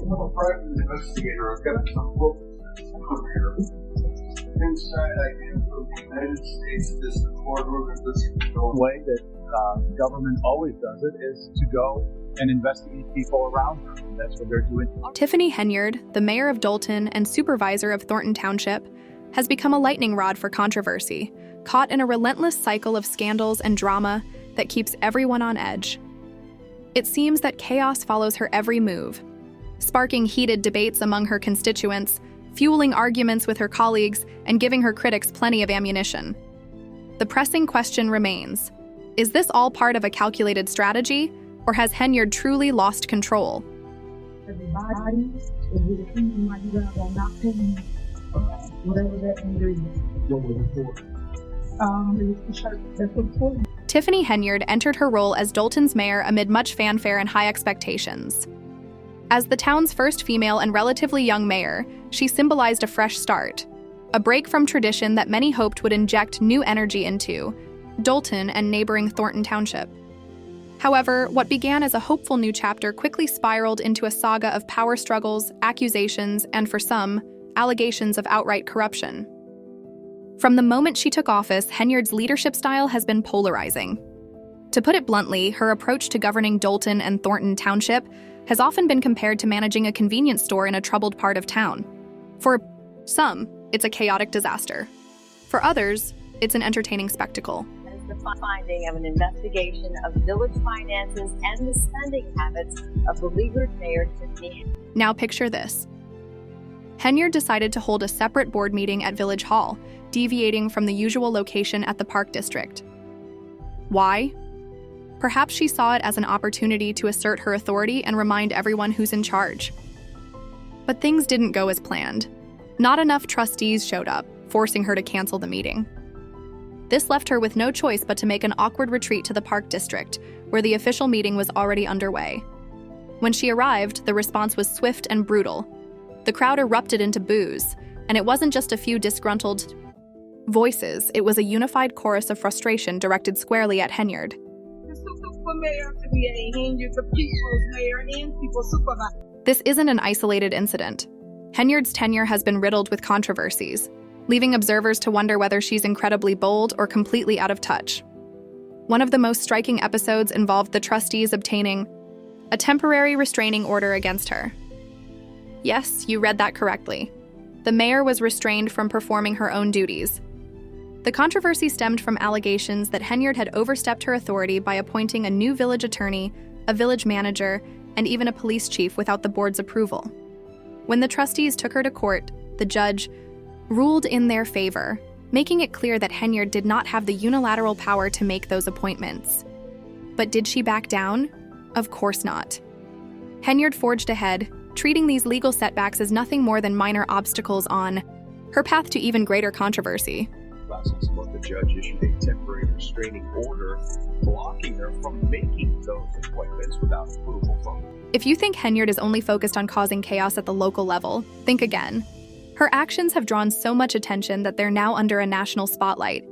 I'm a private investigator. I've got some books here. Inside, I came from the United States. This is the courtroom, and this is the way that government always does it is to go and investigate people around her. And that's what they're doing. Tiffany Henyard, the mayor of Dolton and supervisor of Thornton Township, has become a lightning rod for controversy, caught in a relentless cycle of scandals and drama that keeps everyone on edge. It seems that chaos follows her every move, sparking heated debates among her constituents, fueling arguments with her colleagues, and giving her critics plenty of ammunition. The pressing question remains, is this all part of a calculated strategy, or has Henyard truly lost control? Tiffany Henyard entered her role as Dolton's mayor amid much fanfare and high expectations. As the town's first female and relatively young mayor, she symbolized a fresh start, a break from tradition that many hoped would inject new energy into Dolton and neighboring Thornton Township. However, what began as a hopeful new chapter quickly spiraled into a saga of power struggles, accusations, and for some, allegations of outright corruption. From the moment she took office, Henyard's leadership style has been polarizing. To put it bluntly, her approach to governing Dolton and Thornton Township has often been compared to managing a convenience store in a troubled part of town. For some, it's a chaotic disaster. For others, it's an entertaining spectacle. The finding of an investigation of village finances and the spending habits of beleaguered mayor Tiffany. Now picture this. Henyard decided to hold a separate board meeting at Village Hall, deviating from the usual location at the Park District. Why? Perhaps she saw it as an opportunity to assert her authority and remind everyone who's in charge. But things didn't go as planned. Not enough trustees showed up, forcing her to cancel the meeting. This left her with no choice but to make an awkward retreat to the Park District, where the official meeting was already underway. When she arrived, the response was swift and brutal. The crowd erupted into boos, and it wasn't just a few disgruntled voices, it was a unified chorus of frustration directed squarely at Henyard. This isn't an isolated incident. Henyard's tenure has been riddled with controversies, leaving observers to wonder whether she's incredibly bold or completely out of touch. One of the most striking episodes involved the trustees obtaining a temporary restraining order against her. Yes, you read that correctly. The mayor was restrained from performing her own duties. The controversy stemmed from allegations that Henyard had overstepped her authority by appointing a new village attorney, a village manager, and even a police chief without the board's approval. When the trustees took her to court, the judge ruled in their favor, making it clear that Henyard did not have the unilateral power to make those appointments. But did she back down? Of course not. Henyard forged ahead, treating these legal setbacks as nothing more than minor obstacles on her path to even greater controversy. Last month, the judge issued a temporary restraining order blocking her from making those appointments without approval from her. If you think Henyard is only focused on causing chaos at the local level, think again. Her actions have drawn so much attention that they're now under a national spotlight.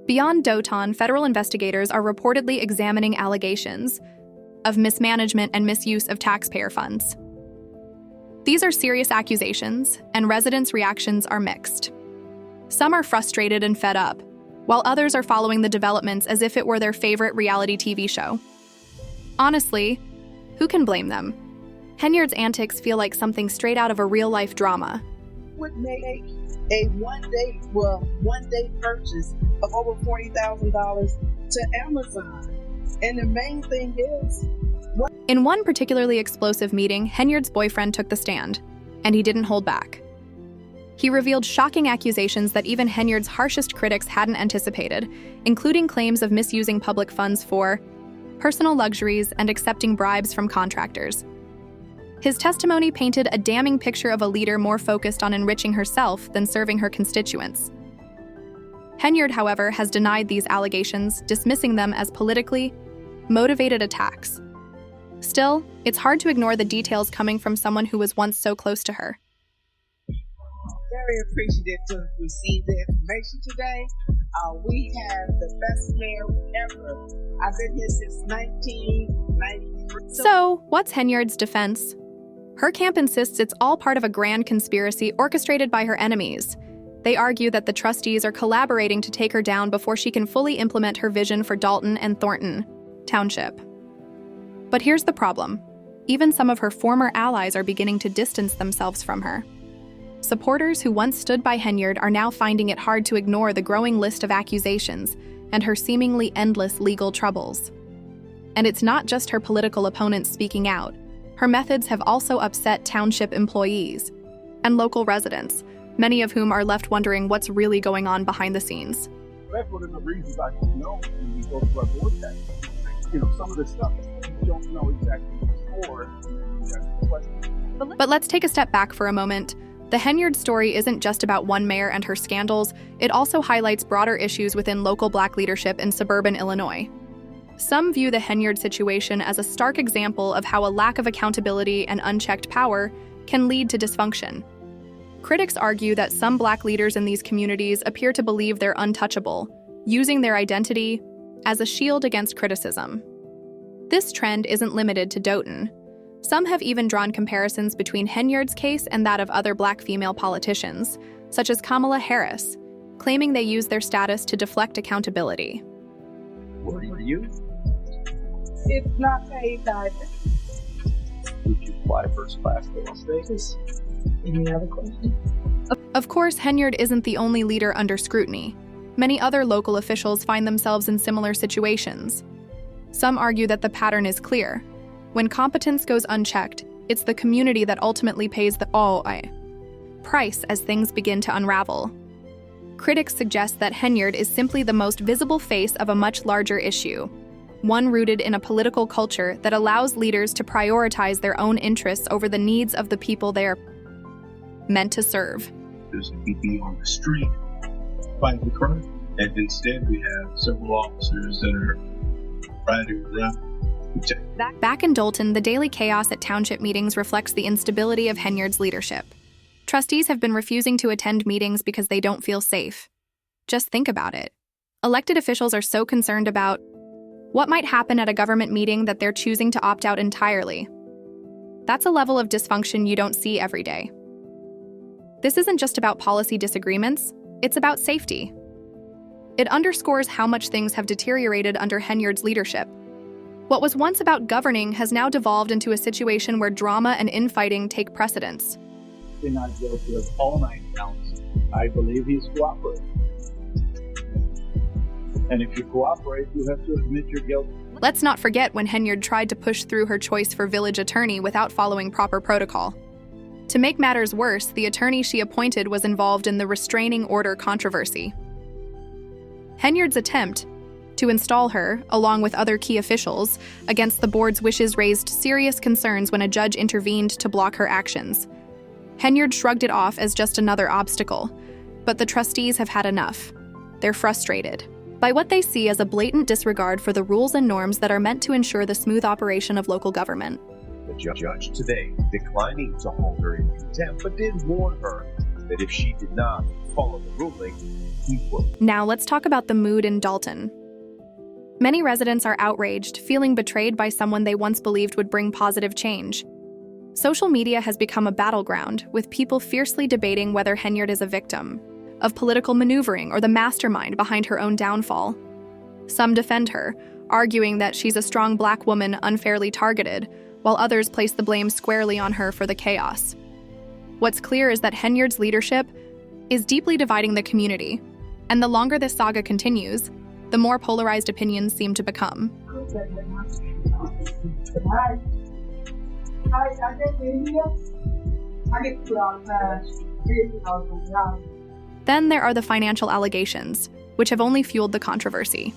Beyond Dolton, federal investigators are reportedly examining allegations of mismanagement and misuse of taxpayer funds. These are serious accusations, and residents' reactions are mixed. Some are frustrated and fed up, while others are following the developments as if it were their favorite reality TV show. Honestly, who can blame them? Henyard's antics feel like something straight out of a real-life drama. Would make a one-day purchase of over $40,000 to Amazon. And the main thing is... In one particularly explosive meeting, Henyard's boyfriend took the stand, and he didn't hold back. He revealed shocking accusations that even Henyard's harshest critics hadn't anticipated, including claims of misusing public funds for personal luxuries and accepting bribes from contractors. His testimony painted a damning picture of a leader more focused on enriching herself than serving her constituents. Henyard, however, has denied these allegations, dismissing them as politically motivated attacks. Still, it's hard to ignore the details coming from someone who was once so close to her. Very appreciative to receive the information today. We have the best mayor ever. I've been here since 1993. So, what's Henyard's defense? Her camp insists it's all part of a grand conspiracy orchestrated by her enemies. They argue that the trustees are collaborating to take her down before she can fully implement her vision for Dalton and Thornton Township. But here's the problem. Even some of her former allies are beginning to distance themselves from her. Supporters who once stood by Henyard are now finding it hard to ignore the growing list of accusations and her seemingly endless legal troubles. And it's not just her political opponents speaking out. Her methods have also upset township employees and local residents, many of whom are left wondering what's really going on behind the scenes. That's one of the reasons I don't know when we go through our broadcast. Some of the stuff you don't know exactly what's for. But let's take a step back for a moment. The Henyard story isn't just about one mayor and her scandals, it also highlights broader issues within local Black leadership in suburban Illinois. Some view the Henyard situation as a stark example of how a lack of accountability and unchecked power can lead to dysfunction. Critics argue that some Black leaders in these communities appear to believe they're untouchable, using their identity as a shield against criticism. This trend isn't limited to Doughton. Some have even drawn comparisons between Henyard's case and that of other Black female politicians, such as Kamala Harris, claiming they use their status to deflect accountability. Were you? It's not paid either. Did you fly first class to Las Vegas? Any other questions? Of course, Henyard isn't the only leader under scrutiny. Many other local officials find themselves in similar situations. Some argue that the pattern is clear. When competence goes unchecked, it's the community that ultimately pays the price as things begin to unravel. Critics suggest that Henyard is simply the most visible face of a much larger issue, one rooted in a political culture that allows leaders to prioritize their own interests over the needs of the people they're meant to serve. There's people on the street fighting the crime, and instead we have several officers that are riding around. Back in Dalton, the daily chaos at township meetings reflects the instability of Henyard's leadership. Trustees have been refusing to attend meetings because they don't feel safe. Just think about it. Elected officials are so concerned about what might happen at a government meeting that they're choosing to opt out entirely. That's a level of dysfunction you don't see every day. This isn't just about policy disagreements, it's about safety. It underscores how much things have deteriorated under Henyard's leadership. What was once about governing has now devolved into a situation where drama and infighting take precedence. They're not guilty of all 9 counts. I believe he's cooperating. And if you cooperate, you have to admit your guilt. Let's not forget when Henyard tried to push through her choice for village attorney without following proper protocol. To make matters worse, the attorney she appointed was involved in the restraining order controversy. Henyard's attempt to install her, along with other key officials, against the board's wishes raised serious concerns when a judge intervened to block her actions. Henyard shrugged it off as just another obstacle, but the trustees have had enough. They're frustrated by what they see as a blatant disregard for the rules and norms that are meant to ensure the smooth operation of local government. The judge today declining to hold her in contempt, but did warn her that if she did not follow the ruling, he would. Now let's talk about the mood in Dalton. Many residents are outraged, feeling betrayed by someone they once believed would bring positive change. Social media has become a battleground, with people fiercely debating whether Henyard is a victim of political maneuvering or the mastermind behind her own downfall. Some defend her, arguing that she's a strong Black woman unfairly targeted, while others place the blame squarely on her for the chaos. What's clear is that Henyard's leadership is deeply dividing the community, and the longer this saga continues, the more polarized opinions seem to become. Then there are the financial allegations, which have only fueled the controversy.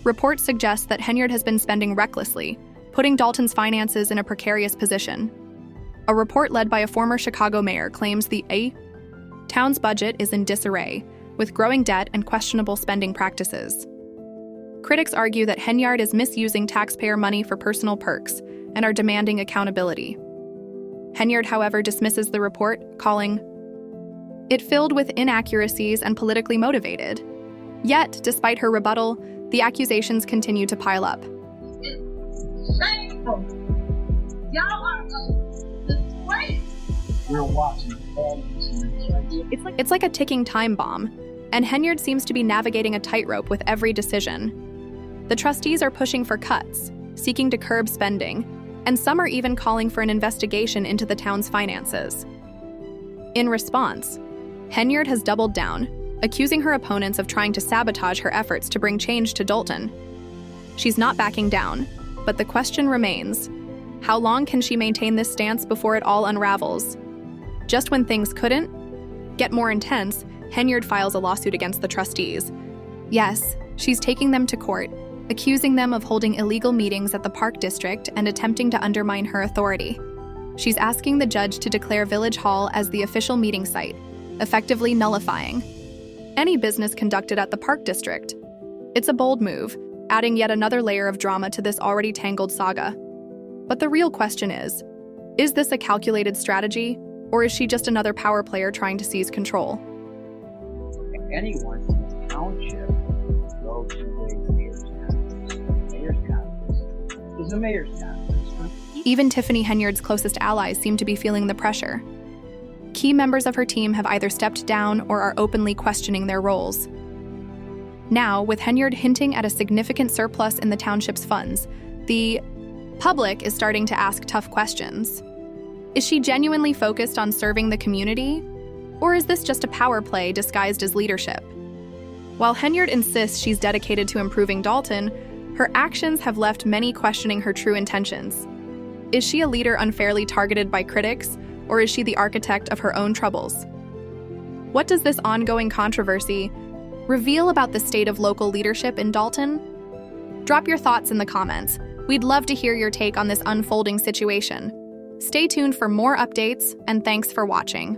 Reports suggest that Henyard has been spending recklessly, putting Dalton's finances in a precarious position. A report led by a former Chicago mayor claims the town's budget is in disarray, with growing debt and questionable spending practices. Critics argue that Henyard is misusing taxpayer money for personal perks and are demanding accountability. Henyard, however, dismisses the report, calling it filled with inaccuracies and politically motivated. Yet, despite her rebuttal, the accusations continue to pile up. It's shameful. Y'all are a watching all of this administration. It's like a ticking time bomb, and Henyard seems to be navigating a tightrope with every decision. The trustees are pushing for cuts, seeking to curb spending, and some are even calling for an investigation into the town's finances. In response, Henyard has doubled down, accusing her opponents of trying to sabotage her efforts to bring change to Dalton. She's not backing down, but the question remains, how long can she maintain this stance before it all unravels? Just when things couldn't get more intense, Henyard files a lawsuit against the trustees. Yes, she's taking them to court, accusing them of holding illegal meetings at the Park District and attempting to undermine her authority. She's asking the judge to declare Village Hall as the official meeting site, effectively nullifying any business conducted at the Park District. It's a bold move, adding yet another layer of drama to this already tangled saga. But the real question is this a calculated strategy, or is she just another power player trying to seize control? Anyone in the township go to the mayor's conference. Mayor's conference. There's a mayor's conference. Even Tiffany Henyard's closest allies seem to be feeling the pressure. Key members of her team have either stepped down or are openly questioning their roles. Now, with Henyard hinting at a significant surplus in the township's funds, the public is starting to ask tough questions. Is she genuinely focused on serving the community? Or is this just a power play disguised as leadership? While Henyard insists she's dedicated to improving Dalton, her actions have left many questioning her true intentions. Is she a leader unfairly targeted by critics, or is she the architect of her own troubles? What does this ongoing controversy reveal about the state of local leadership in Dalton? Drop your thoughts in the comments. We'd love to hear your take on this unfolding situation. Stay tuned for more updates, and thanks for watching.